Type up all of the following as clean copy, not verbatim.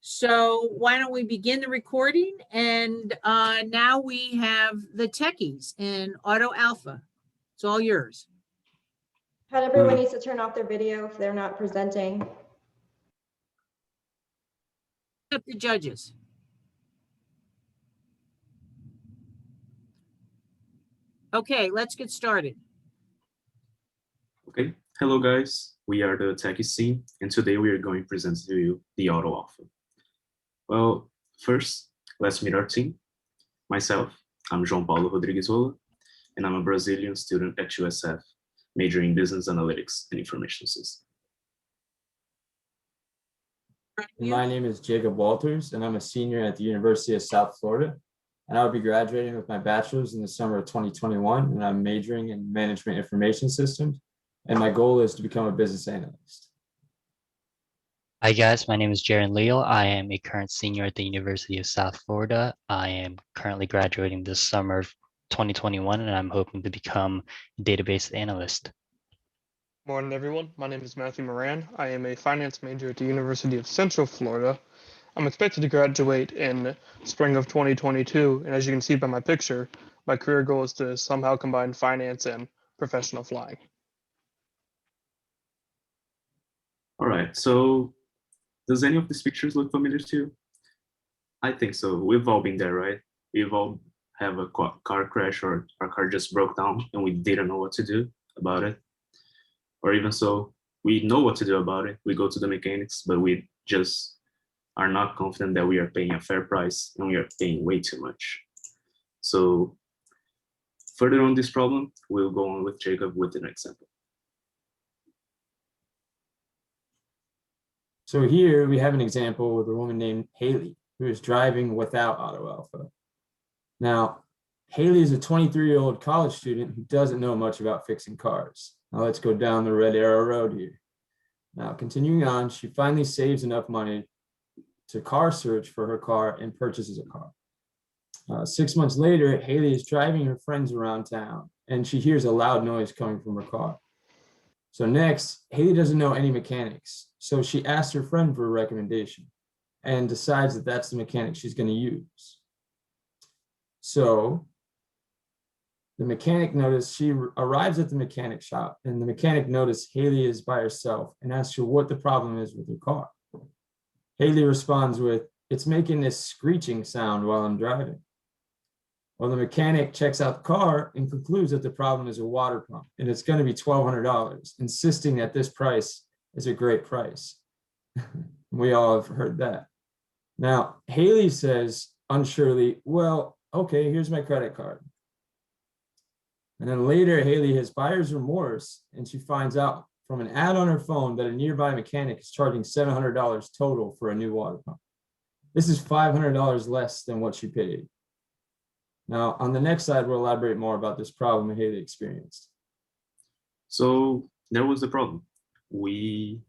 So why don't we begin the recording? And now we have the Techies in Auto Alpha. It's all yours. Not everyone needs to turn off their video if they're not presenting. Up the judges. Okay, let's get started. Okay, hello guys, we are the Techies team, and today we are going to present to you the Auto Alpha. Well, first, let's meet our team. Myself, I'm João Paulo Rodrigues Rola, and I'm a Brazilian student at USF, majoring in Business Analytics and Information Systems. My name is Jacob Walters, and I'm a senior at the University of South Florida. And I'll be graduating with my bachelor's in the summer of 2021, and I'm majoring in Management Information Systems. And my goal is to become a business analyst. Hi guys, my name is Jaron Leal. I am a current senior at the University of South Florida. I am currently graduating this summer of 2021, and I'm hoping to become a database analyst. Morning, everyone. My name is Matthew Moran. I am a finance major at the University of Central Florida. I'm expected to graduate in spring of 2022, and as you can see by my picture, my career goal is to somehow combine finance and professional flying. All right, so does any of these pictures look familiar to you? I think so. We've all been there, right? We've all have a car crash or our car just broke down and we didn't know what to do about it. Or even so, we know what to do about it. We go to the mechanics, but we just are not confident that we are paying a fair price and we are paying way too much. So further on this problem, we'll go on with Jacob with an example. So here we have an example with a woman named Haley, who is driving without Auto Alpha. Now, Haley is a 23-year-old college student who doesn't know much about fixing cars. Now let's go down the red arrow road here. Now, continuing on, she finally saves enough money to car search for her car and purchases a car. 6 months later, Haley is driving her friends around town and she hears a loud noise coming from her car. So next, Haley doesn't know any mechanics. So she asks her friend for a recommendation and decides that that's the mechanic she's going to use. So the mechanic noticed, she arrives at the mechanic shop and the mechanic noticed Haley is by herself and asks her what the problem is with her car. Haley responds with, "It's making this screeching sound while I'm driving." Well, the mechanic checks out the car and concludes that the problem is a water pump and it's going to be $1,200, insisting that this price is a great price. We all have heard that. Now, Haley says unsurely, "Well, okay, here's my credit card." And then later, Haley has buyer's remorse and she finds out from an ad on her phone that a nearby mechanic is charging $700 total for a new water pump. This is $500 less than what she paid. Now, on the next slide, we'll elaborate more about this problem Haley experienced. So there was the problem. We,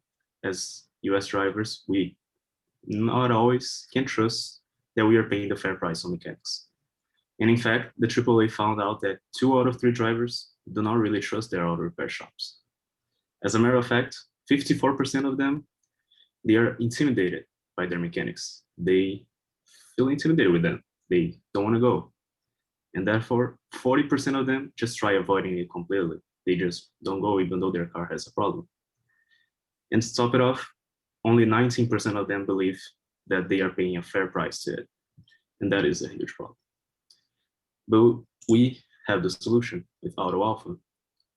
as US drivers, we not always can trust that we are paying the fair price on mechanics. And in fact, the AAA found out that 2 out of 3 drivers do not really trust their auto repair shops. As a matter of fact, 54% of them, they are intimidated by their mechanics. They feel intimidated with them. They don't want to go. And therefore, 40% of them just try avoiding it completely. They just don't go even though their car has a problem. And to top it off, only 19% of them believe that they are paying a fair price to it. And that is a huge problem. But we have the solution with Auto Alpha.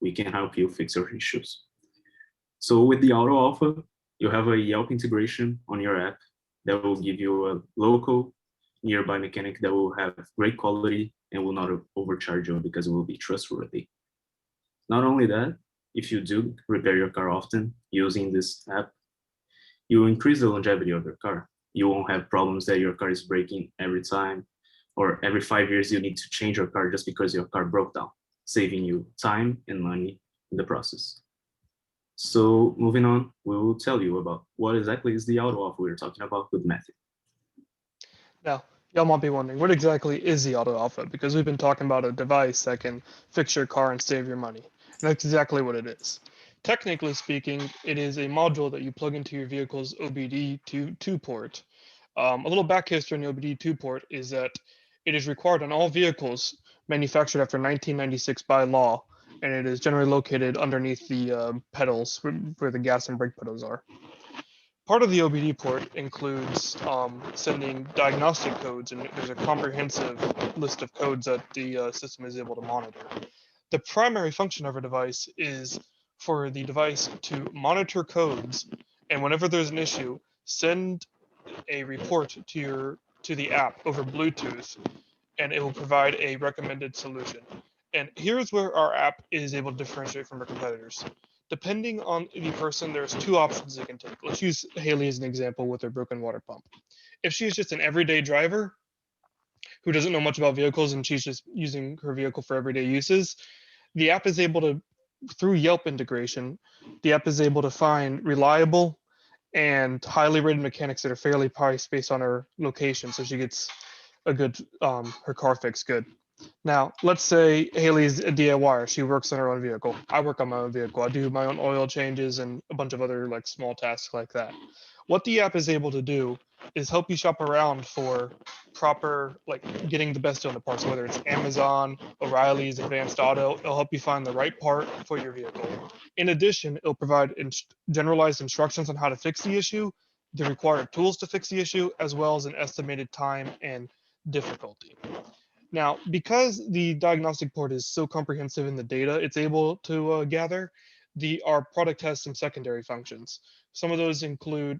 We can help you fix your issues. So with the Auto Alpha, you have a Yelp integration on your app that will give you a local nearby mechanic that will have great quality and will not overcharge you because it will be trustworthy. Not only that, if you do repair your car often using this app, you will increase the longevity of your car. You won't have problems that your car is breaking every time, or every 5 years you need to change your car just because your car broke down, saving you time and money in the process. So moving on, we will tell you about what exactly is the Auto Alpha we were talking about with Matthew. Now, y'all might be wondering, what exactly is the Auto Alpha? Because we've been talking about a device that can fix your car and save your money. And that's exactly what it is. Technically speaking, it is a module that you plug into your vehicle's OBD2 port A little back history on the OBD2 port is that it is required on all vehicles manufactured after 1996 by law, and it is generally located underneath the pedals where the gas and brake pedals are. Part of the OBD port includes sending diagnostic codes, and there's a comprehensive list of codes that the system is able to monitor. The primary function of our device is for the device to monitor codes, and whenever there's an issue, send a report to the app over Bluetooth, and it will provide a recommended solution. And here's where our app is able to differentiate from our competitors. Depending on the person, there's two options they can take. Let's use Haley as an example with her broken water pump. If she's just an everyday driver who doesn't know much about vehicles and she's just using her vehicle for everyday uses, the app is able to, through Yelp integration, the app is able to find reliable and highly rated mechanics that are fairly priced based on her location, so she gets a good her car fixed good. Now, let's say Haley's a DIYer. She works on her own vehicle. I work on my own vehicle. I do my own oil changes and a bunch of other like small tasks like that. What the app is able to do is help you shop around for proper, like getting the best deal on the parts, whether it's Amazon, O'Reilly's, Advanced Auto. It'll help you find the right part for your vehicle. In addition, it'll provide generalized instructions on how to fix the issue, the required tools to fix the issue, as well as an estimated time and difficulty. Now, because the diagnostic port is so comprehensive in the data it's able to gather, our product has some secondary functions. Some of those include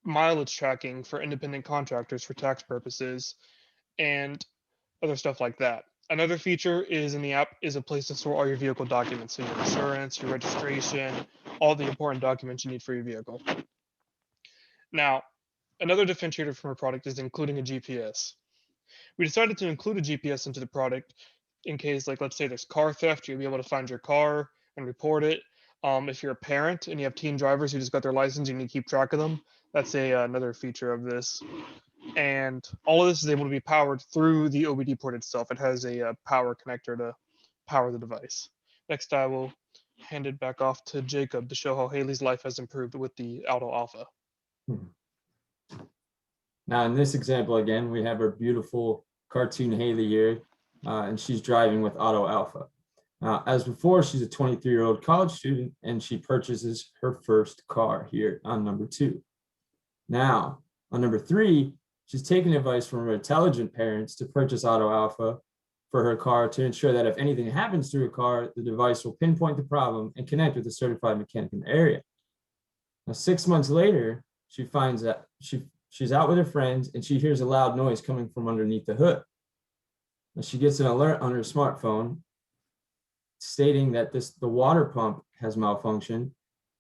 mileage tracking for independent contractors for tax purposes and other stuff like that. Another feature is in the app is a place to store all your vehicle documents, so your insurance, your registration, all the important documents you need for your vehicle. Now, another differentiator from our product is including a GPS. We decided to include a GPS into the product in case, like, let's say there's car theft, you'll be able to find your car and report it. If you're a parent and you have teen drivers who just got their license, you need to keep track of them. That's another feature of this. And all of this is able to be powered through the OBD port itself. It has a power connector to power the device. Next, I will hand it back off to Jacob to show how Haley's life has improved with the Auto Alpha. Now, in this example, again, we have our beautiful cartoon Haley here, and she's driving with Auto Alpha. Now, as before, she's a 23-year-old college student, and she purchases her first car here on number 2. Now, on number 3, she's taking advice from her intelligent parents to purchase Auto Alpha for her car to ensure that if anything happens to her car, the device will pinpoint the problem and connect with a certified mechanic in the area. Now, 6 months later, she finds that she's out with her friends and she hears a loud noise coming from underneath the hood. Now, she gets an alert on her smartphone stating that the water pump has malfunctioned,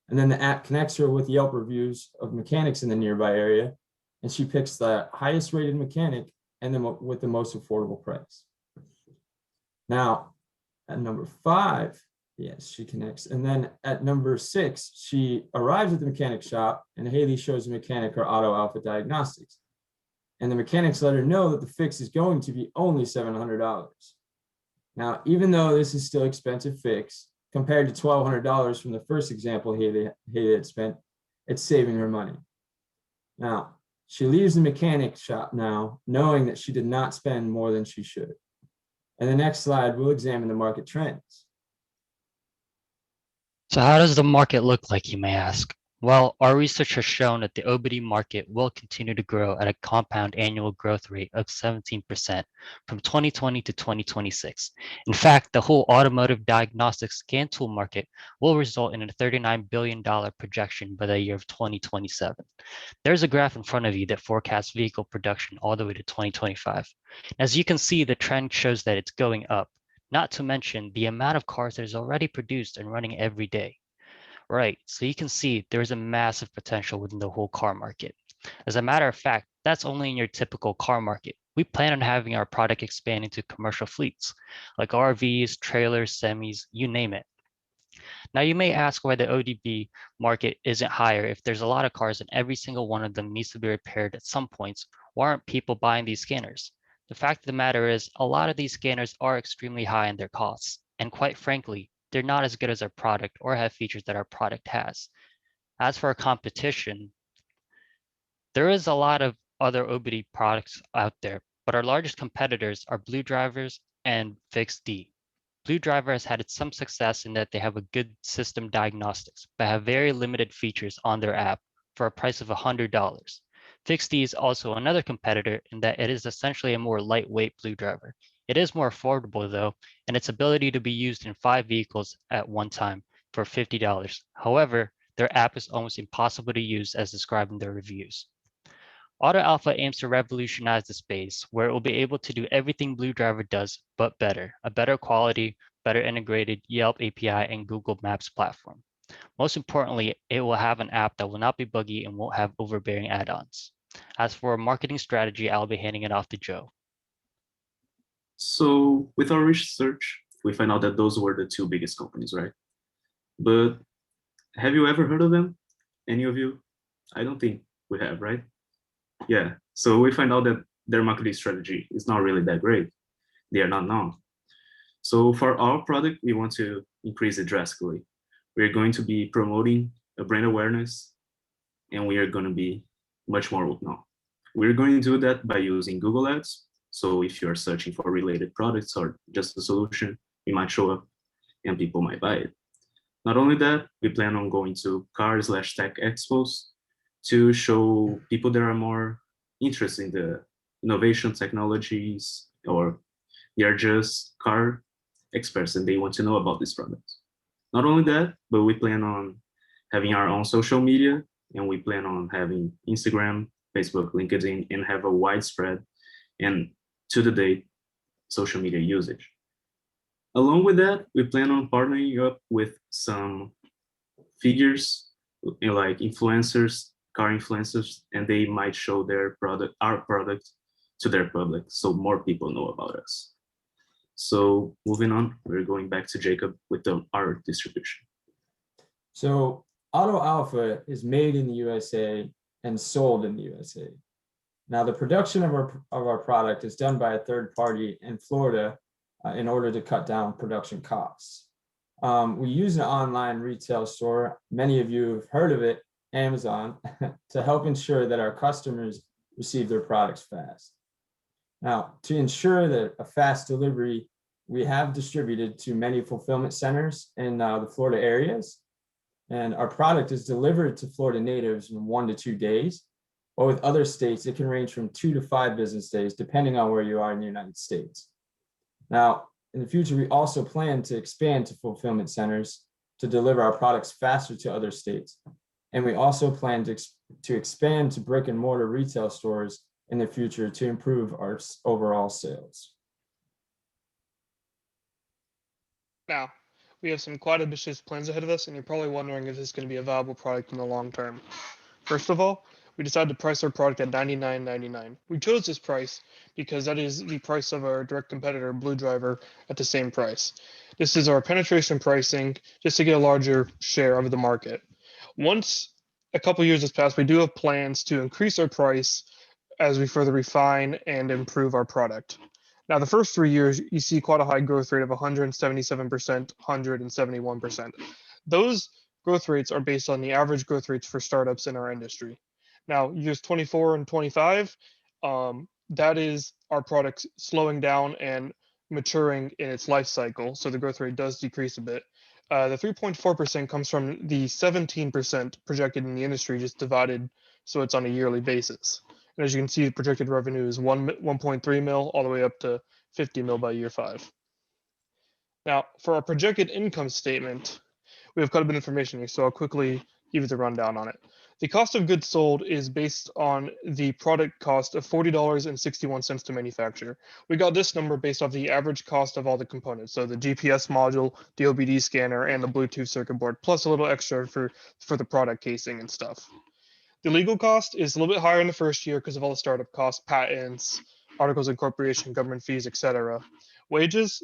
and then the app connects her with Yelp reviews of mechanics in the nearby area, and she picks the highest rated mechanic and then with the most affordable price. Now, at number 5, yes, she connects. And then at number 6, she arrives at the mechanic shop and Haley shows the mechanic her Auto Alpha diagnostics. And the mechanics let her know that the fix is going to be only $700. Now, even though this is still expensive fix, compared to $1,200 from the first example Haley had spent, it's saving her money. Now, she leaves the mechanic shop now, knowing that she did not spend more than she should. And the next slide, we'll examine the market trends. So how does the market look like, you may ask? Well, our research has shown that the OBD market will continue to grow at a compound annual growth rate of 17% from 2020 to 2026. In fact, the whole automotive diagnostic scan tool market will result in a $39 billion projection by the year of 2027. There's a graph in front of you that forecasts vehicle production all the way to 2025. As you can see, the trend shows that it's going up, not to mention the amount of cars that is already produced and running every day. Right, so you can see there's a massive potential within the whole car market. As a matter of fact, that's only in your typical car market. We plan on having our product expand into commercial fleets, like RVs, trailers, semis, you name it. Now you may ask why the ODB market isn't higher if there's a lot of cars and every single one of them needs to be repaired at some points. Why aren't people buying these scanners? The fact of the matter is a lot of these scanners are extremely high in their costs, and quite frankly, they're not as good as our product or have features that our product has. As for our competition, there is a lot of other OBD products out there, but our largest competitors are Blue Drivers and FixD. Blue Driver has had some success in that they have a good system diagnostics, but have very limited features on their app for a price of $100. FixD is also another competitor in that it is essentially a more lightweight Blue Driver. It is more affordable though, and its ability to be used in 5 vehicles at one time for $50. However, their app is almost impossible to use as described in their reviews. Auto Alpha aims to revolutionize the space where it will be able to do everything Blue Driver does, but better, a better quality, better integrated Yelp API and Google Maps platform. Most importantly, it will have an app that will not be buggy and won't have overbearing add-ons. As for a marketing strategy, I'll be handing it off to Joe. So with our research, we find out that those were the two biggest companies, right? But have you ever heard of them? Any of you? I don't think we have, right? Yeah, so we find out that their marketing strategy is not really that great. They are not known. So for our product, we want to increase it drastically. We're going to be promoting a brand awareness, and we are going to be much more known. We're going to do that by using Google Ads. So if you're searching for related products or just a solution, we might show up and people might buy it. Not only that, we plan on going to car/tech expos to show people that are more interested in the innovation technologies, or they are just car experts and they want to know about these products. Not only that, but we plan on having our own social media, and we plan on having Instagram, Facebook, LinkedIn, and have a widespread and to-the-date social media usage. Along with that, we plan on partnering up with some figures, like influencers, car influencers, and they might show their product, our product, to their public, so more people know about us. So moving on, we're going back to Jacob with our distribution. So Auto Alpha is made in the USA and sold in the USA. Now, the production of our product is done by a third party in Florida in order to cut down production costs. We use an online retail store, many of you have heard of it, Amazon, to help ensure that our customers receive their products fast. Now, to ensure that a fast delivery, we have distributed to many fulfillment centers in the Florida areas, and our product is delivered to Florida natives in 1 to 2 days. But with other states, it can range from 2 to 5 business days, depending on where you are in the United States. Now, in the future, we also plan to expand to fulfillment centers to deliver our products faster to other states. And we also plan to expand to brick and mortar retail stores in the future to improve our overall sales. Now, we have some quite ambitious plans ahead of us, and you're probably wondering if this is going to be a viable product in the long term. First of all, we decided to price our product at $99.99. We chose this price because that is the price of our direct competitor, Blue Driver, at the same price. This is our penetration pricing just to get a larger share of the market. Once a couple years has passed, we do have plans to increase our price as we further refine and improve our product. Now, the first 3 years, you see quite a high growth rate of 177%, 171%. Those growth rates are based on the average growth rates for startups in our industry. Now, years 24 and 25, that is our product slowing down and maturing in its life cycle. So the growth rate does decrease a bit. The 3.4% comes from the 17% projected in the industry, just divided so it's on a yearly basis. And as you can see, the projected revenue is 1.3 mil all the way up to 50 mil by year 5. Now, for our projected income statement, we have quite a bit of information here, so I'll quickly give you the rundown on it. The cost of goods sold is based on the product cost of $40.61 to manufacture. We got this number based off the average cost of all the components. So the GPS module, the OBD scanner, and the Bluetooth circuit board, plus a little extra for the product casing and stuff. The legal cost is a little bit higher in the first year because of all the startup costs, patents, articles of incorporation, government fees, etc. Wages,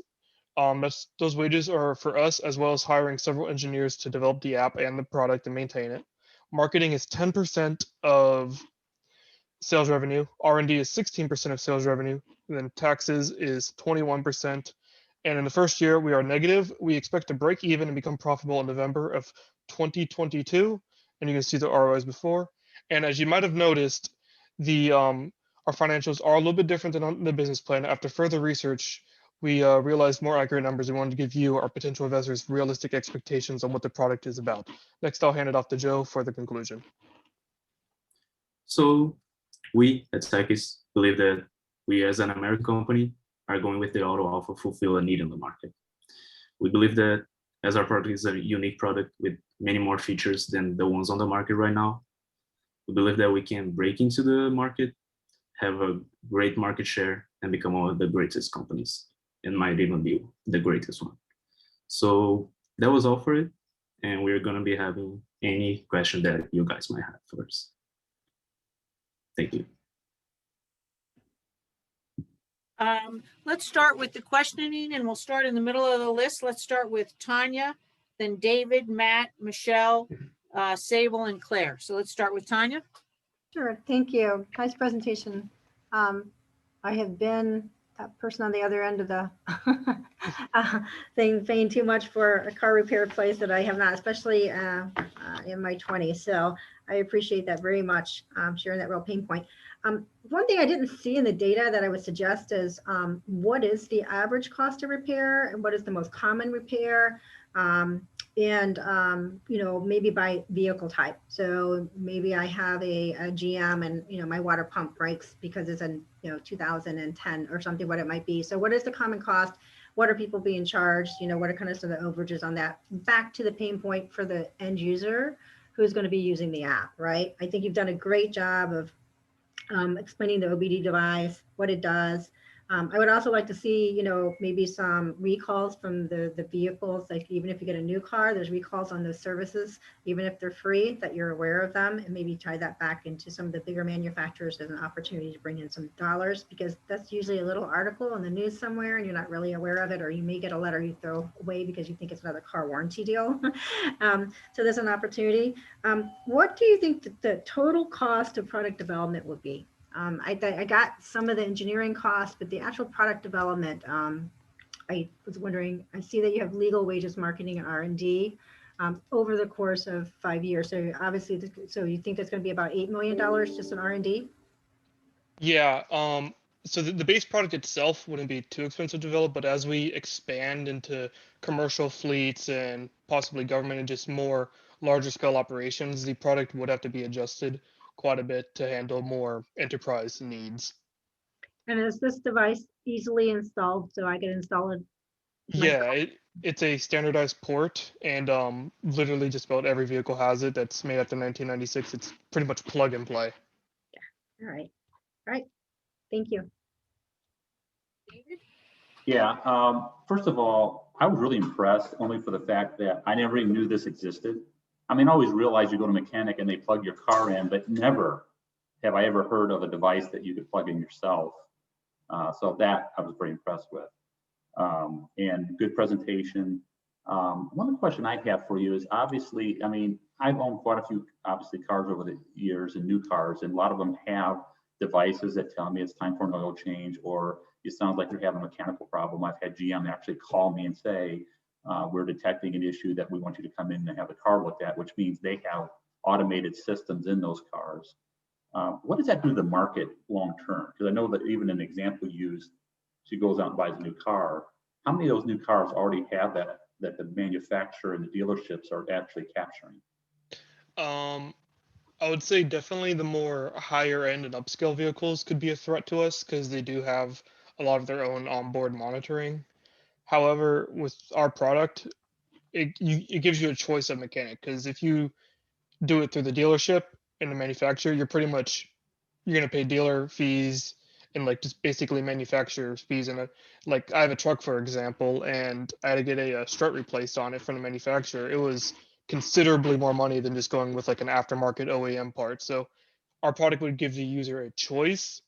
those wages are for us, as well as hiring several engineers to develop the app and the product and maintain it. Marketing is 10% of sales revenue. R&D is 16% of sales revenue. And then taxes is 21%. And in the first year, we are negative. We expect to break even and become profitable in November of 2022. And you can see the ROIs before. And as you might have noticed, The our financials are a little bit different than on the business plan. After further research, we realized more accurate numbers. We wanted to give you, our potential investors, realistic expectations on what the product is about. Next, I'll hand it off to Joe for the conclusion. So we at Techies believe that we as an American company are going with the AlphaAuto fulfill a need in the market. We believe that as our product is a unique product with many more features than the ones on the market right now, we believe that we can break into the market, have a great market share, and become one of the greatest companies, and might even be the greatest one. So that was all for it. And we're going to be having any question that you guys might have first. Thank you. Let's start with the questioning, and we'll start in the middle of the list. Let's start with Tanya, then David, Matt, Michelle, Sable, and Claire. So let's start with Tanya. Sure, thank you. Nice presentation. I have been that person on the other end of the thing, paying too much for a car repair place that I have not, especially in my 20s. So I appreciate that very much, sharing that real pain point. One thing I didn't see in the data that I would suggest is what is the average cost of repair and what is the most common repair? You know, maybe by vehicle type. So maybe I have a GM and, you know, my water pump breaks because it's a, you know, 2010 or something, what it might be. So what is the common cost? What are people being charged? You know, what are kind of some of the overages on that? Back to the pain point for the end user who's going to be using the app, right? I think you've done a great job of explaining the OBD device, what it does. I would also like to see, you know, maybe some recalls from the vehicles, like even if you get a new car, there's recalls on those services, even if they're free, that you're aware of them, and maybe tie that back into some of the bigger manufacturers as an opportunity to bring in some dollars, because that's usually a little article in the news somewhere and you're not really aware of it, or you may get a letter you throw away because you think it's another car warranty deal. So there's an opportunity. What do you think that the total cost of product development would be? I got some of the engineering costs, but the actual product development, I was wondering, I see that you have legal, wages, marketing, and R&D over the course of 5 years. So obviously, so you think that's going to be about $8 million just in R&D? Yeah, so the base product itself wouldn't be too expensive to develop, but as we expand into commercial fleets and possibly government and just more larger scale operations, the product would have to be adjusted quite a bit to handle more enterprise needs. And is this device easily installed so I can install it? Yeah, it's a standardized port, and literally just about every vehicle has it that's made after 1996. It's pretty much plug and play. All right. All right. Thank you. David? Yeah, first of all, I was really impressed only for the fact that I never even knew this existed. I mean, I always realized you go to a mechanic and they plug your car in, but never have I ever heard of a device that you could plug in yourself. So that I was very impressed with. And good presentation. One of the questions I have for you is obviously, I mean, I've owned quite a few, obviously, cars over the years and new cars, and a lot of them have devices that tell me it's time for an oil change, or it sounds like you're having a mechanical problem. I've had GM actually call me and say, we're detecting an issue that we want you to come in and have the car looked at, which means they have automated systems in those cars. What does that do to the market long term? Because I know that even an example used, she goes out and buys a new car. How many of those new cars already have that the manufacturer and the dealerships are actually capturing? I would say definitely the more higher end and upscale vehicles could be a threat to us because they do have a lot of their own onboard monitoring. However, with our product, it gives you a choice of mechanic, because if you do it through the dealership and the manufacturer, you're going to pay dealer fees and like just basically manufacturer fees. And like I have a truck, for example, and I had to get a strut replaced on it from the manufacturer. It was considerably more money than just going with like an aftermarket OEM part. So our product would give the user a choice,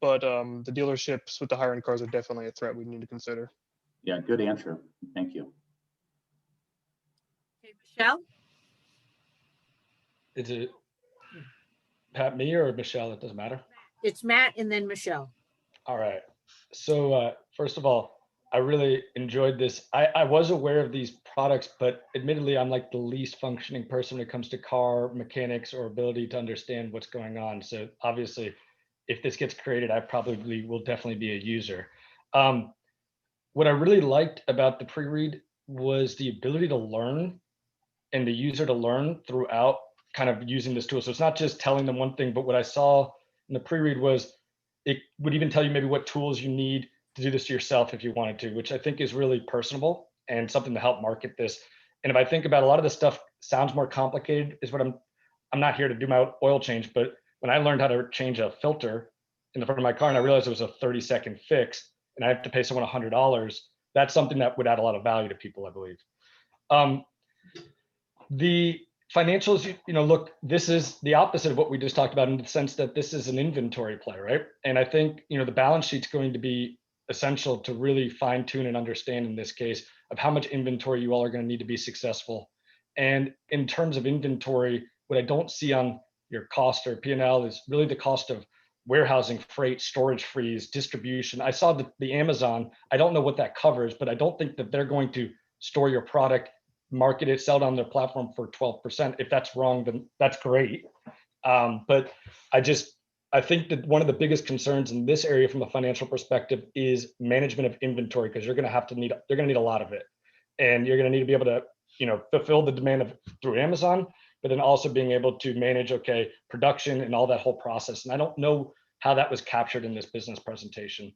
but the dealerships with the higher end cars are definitely a threat we need to consider. Yeah, good answer. Thank you. Okay, Michelle? Is it Pat, me, or Michelle? It doesn't matter. It's Matt and then Michelle. All right. So first of all, I really enjoyed this. I was aware of these products, but admittedly, I'm like the least functioning person when it comes to car mechanics or ability to understand what's going on. So obviously, if this gets created, I probably will definitely be a user. What I really liked about the pre-read was the ability to learn and the user to learn throughout kind of using this tool. So it's not just telling them one thing, but what I saw in the pre-read was it would even tell you maybe what tools you need to do this yourself if you wanted to, which I think is really personable and something to help market this. And if I think about a lot of the stuff sounds more complicated is what I'm not here to do my oil change, but when I learned how to change a filter in the front of my car and I realized it was a 30-second fix and I have to pay someone $100, that's something that would add a lot of value to people, I believe. The financials, look, this is the opposite of what we just talked about in the sense that this is an inventory play, right? And I think, the balance sheet's going to be essential to really fine tune and understand in this case of how much inventory you all are going to need to be successful. And in terms of inventory, what I don't see on your cost or P&L is really the cost of warehousing, freight, storage fees, distribution. I saw the Amazon, I don't know what that covers, but I don't think that they're going to store your product, market it, sell it on their platform for 12%. If that's wrong, then that's great. But I think that one of the biggest concerns in this area from a financial perspective is management of inventory, because you're going to need a lot of it. And you're going to need to be able to, fulfill the demand through Amazon, but then also being able to manage, production and all that whole process. And I don't know how that was captured in this business presentation.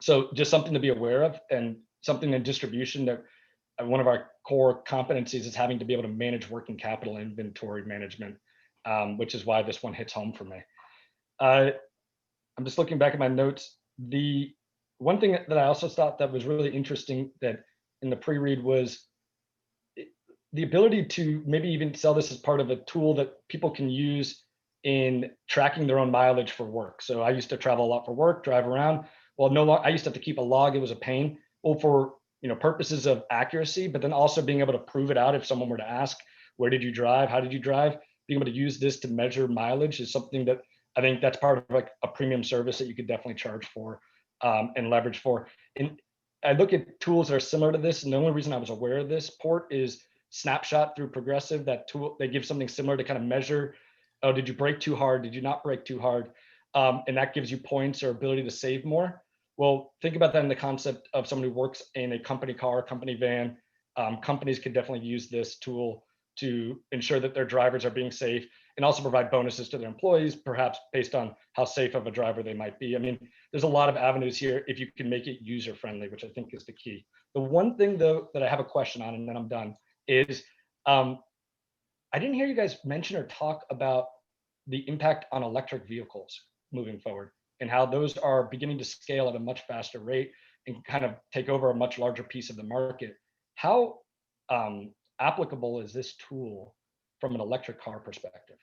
So just something to be aware of, and something in distribution that one of our core competencies is having to be able to manage working capital inventory management, which is why this one hits home for me. I'm just looking back at my notes. The one thing that I also thought that was really interesting that in the pre-read was the ability to maybe even sell this as part of a tool that people can use in tracking their own mileage for work. So I used to travel a lot for work, drive around. Well, no longer, I used to have to keep a log. It was a pain. Well, for purposes of accuracy, but then also being able to prove it out if someone were to ask, where did you drive? How did you drive? Being able to use this to measure mileage is something that I think that's part of like a premium service that you could definitely charge for and leverage for. And I look at tools that are similar to this, and the only reason I was aware of this port is Snapshot through Progressive. That tool, they give something similar to kind of measure, oh, did you brake too hard? Did you not brake too hard? And that gives you points or ability to save more. Well, think about that in the concept of someone who works in a company car, company van. Companies could definitely use this tool to ensure that their drivers are being safe and also provide bonuses to their employees, perhaps based on how safe of a driver they might be. I mean, there's a lot of avenues here if you can make it user-friendly, which I think is the key. The one thing, though, that I have a question on, and then I'm done, is I didn't hear you guys mention or talk about the impact on electric vehicles moving forward, and how those are beginning to scale at a much faster rate and kind of take over a much larger piece of the market. How applicable is this tool from an electric car perspective?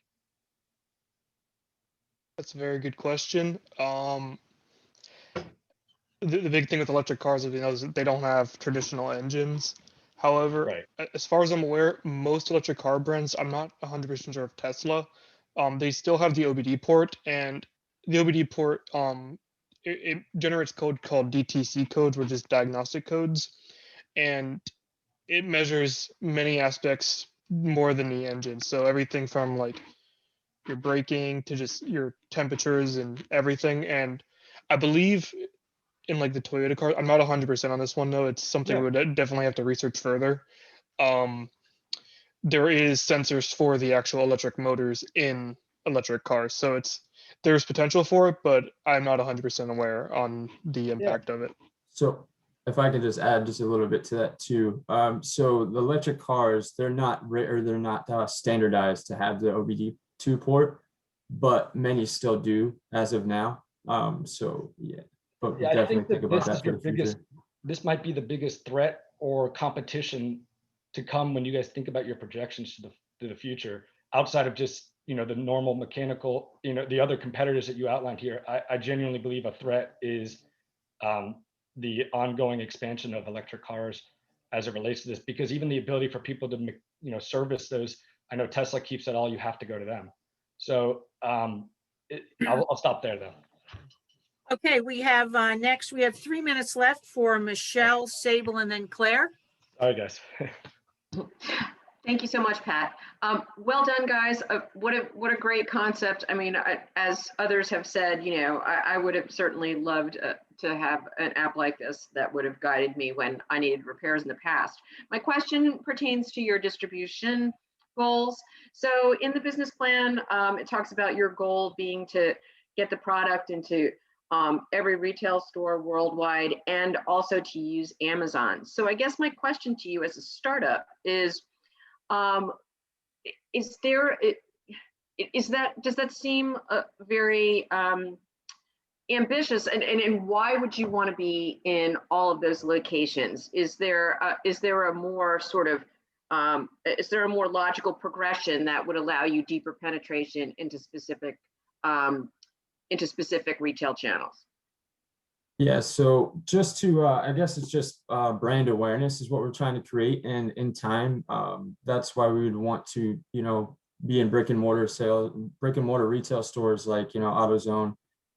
That's a very good question. The big thing with electric cars is that they don't have traditional engines. However, Right. as far as I'm aware, most electric car brands, I'm not 100% sure of Tesla, they still have the OBD port, and the OBD port, it generates code called DTC codes, which is diagnostic codes, and it measures many aspects more than the engine. So everything from like your braking to just your temperatures and everything. And I believe in like the Toyota car, I'm not 100% on this one though. It's something we would definitely have to research further. There is sensors for the actual electric motors in electric cars. So there's potential for it, but I'm not 100% aware on the impact of it. So if I could just add just a little bit to that too. So the electric cars, they're not standardized to have the OBD2 port, but many still do as of now. So yeah, but Yeah, I definitely think that about this that is for your the future. biggest, this might be the biggest threat or competition to come when you guys think about your projections to the future, outside of just, the normal mechanical, the other competitors that you outlined here. I genuinely believe a threat is the ongoing expansion of electric cars as it relates to this, because even the ability for people to, service those, I know Tesla keeps it all, you have to go to them. So I'll stop there though. Okay, we have next, we have 3 minutes left for Michelle, Sable, and then Claire. All right, guys. Thank you so much, Pat. Well done, guys. What a great concept. I mean, as others have said, you know, I would have certainly loved to have an app like this that would have guided me when I needed repairs in the past. My question pertains to your distribution goals. So in the business plan, it talks about your goal being to get the product into every retail store worldwide and also to use Amazon. So I guess my question to you as a startup is there, does that seem very ambitious, and why would you want to be in all of those locations? Is there a more sort of is there a more logical progression that would allow you deeper penetration into specific retail channels? Yeah, so just to, I guess it's just brand awareness is what we're trying to create, and in time, that's why we would want to, you know, be in brick and mortar retail stores like, you know, AutoZone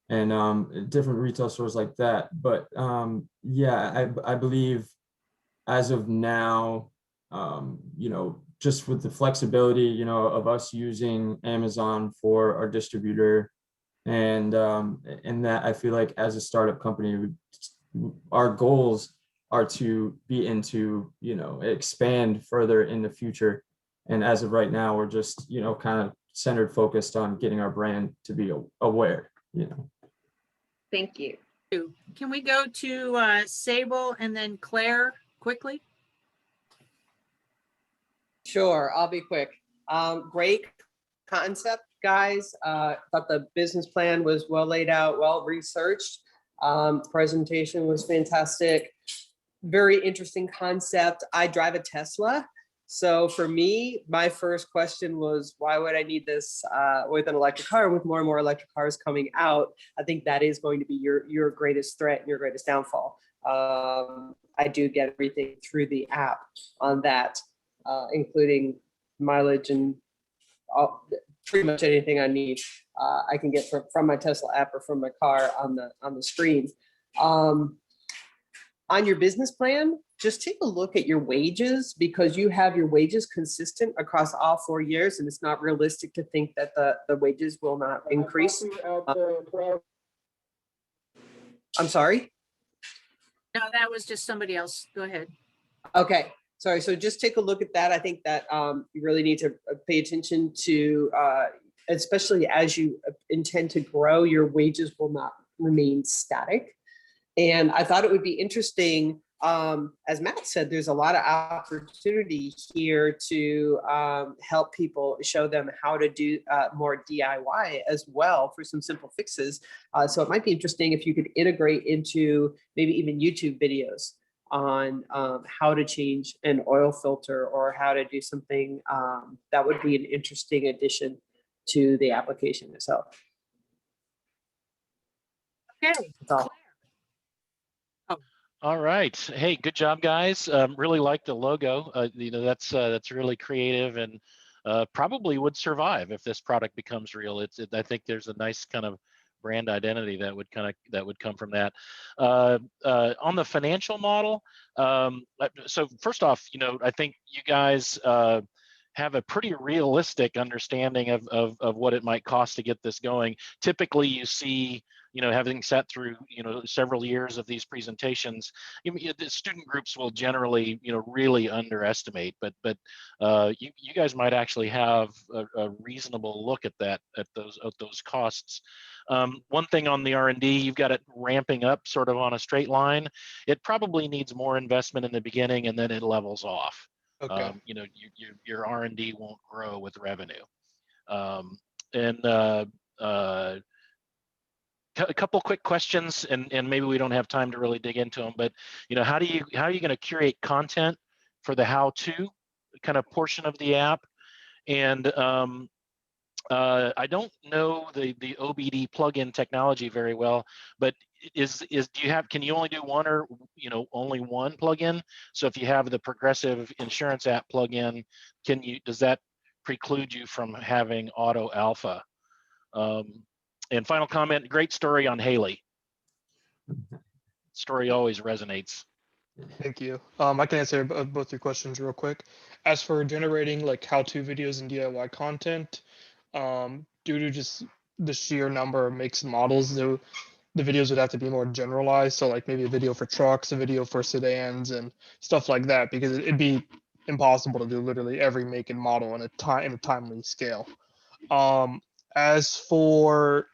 and different retail stores like that. But yeah, I believe as of now, you know, just with the flexibility, you know, of us using Amazon for our distributor, and that I feel like as a startup company, our goals are to be into, you know, expand further in the future. And as of right now, we're just, you know, kind of centered, focused on getting our brand to be aware, you know. Thank you. Can we go to Sable and then Claire quickly? Sure, I'll be quick. Great concept, guys. Thought the business plan was well laid out, well researched. Presentation was fantastic. Very interesting concept. I drive a Tesla. So for me, my first question was, why would I need this with an electric car? With more and more electric cars coming out, I think that is going to be your greatest threat and your greatest downfall. I do get everything through the app on that, including mileage and pretty much anything I need. I can get from my Tesla app or from my car on the screen. On your business plan, just take a look at your wages, because you have your wages consistent across all 4 years, and it's not realistic to think that the wages will not increase. I'm sorry? No, that was just somebody else. Go ahead. Okay, sorry. So just take a look at that. I think that you really need to pay attention to, especially as you intend to grow, your wages will not remain static. And I thought it would be interesting, as Matt said, there's a lot of opportunity here to help people, show them how to do more DIY as well for some simple fixes. So it might be interesting if you could integrate into maybe even YouTube videos on how to change an oil filter or how to do something that would be an interesting addition to the application itself. Okay. So, all right. Hey, good job, guys. Really like the logo. You know, that's really creative and probably would survive if this product becomes real. I think there's a nice kind of brand identity that would come from that. On the financial model, so first off, you know, I think you guys have a pretty realistic understanding of what it might cost to get this going. Typically, you see, you know, having sat through, you know, several years of these presentations, the student groups will generally, you know, really underestimate, but you guys might actually have a reasonable look at those costs. One thing on the R&D, you've got it ramping up sort of on a straight line. It probably needs more investment in the beginning, and then it levels off. Okay. You know, your R&D won't grow with revenue. A couple quick questions, and maybe we don't have time to really dig into them, but you know, how are you going to curate content for the how-to kind of portion of the app? And I don't know the OBD plugin technology very well, but can you only do one, or only one plugin? So if you have the Progressive Insurance app plugin, does that preclude you from having Auto Alpha? And final comment, great story on Haley. story always resonates. Thank you. I can answer both your questions real quick. As for generating like how-to videos and DIY content, due to just the sheer number of makes and models, the videos would have to be more generalized. So like maybe a video for trucks, a video for sedans, and stuff like that, because it'd be impossible to do literally every make and model in a timely scale. As for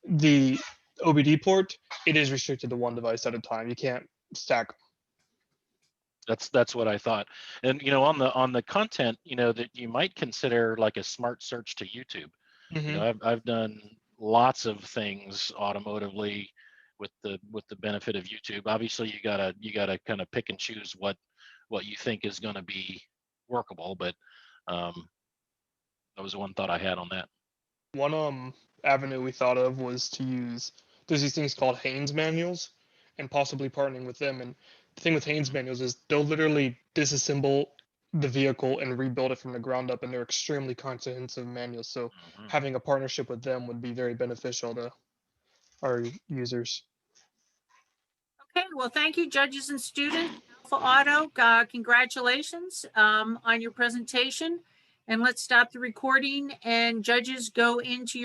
the OBD port, it is restricted to one device at a time. You can't stack. That's what I thought. And on the content, that you might consider like a smart search to YouTube. I've done lots of things automotively with the benefit of YouTube. Obviously, you gotta kind of pick and choose what you think is going to be workable. But that was one thought I had on that. One avenue we thought of was to use, there's these things called Haynes manuals, and possibly partnering with them. And the thing with Haynes manuals is they'll literally disassemble the vehicle and rebuild it from the ground up, and they're extremely comprehensive manuals. So having a partnership with them would be very beneficial to our users. Okay, well, thank you, judges and students. AlphaAuto, congratulations on your presentation. And let's stop the recording, and judges, go into your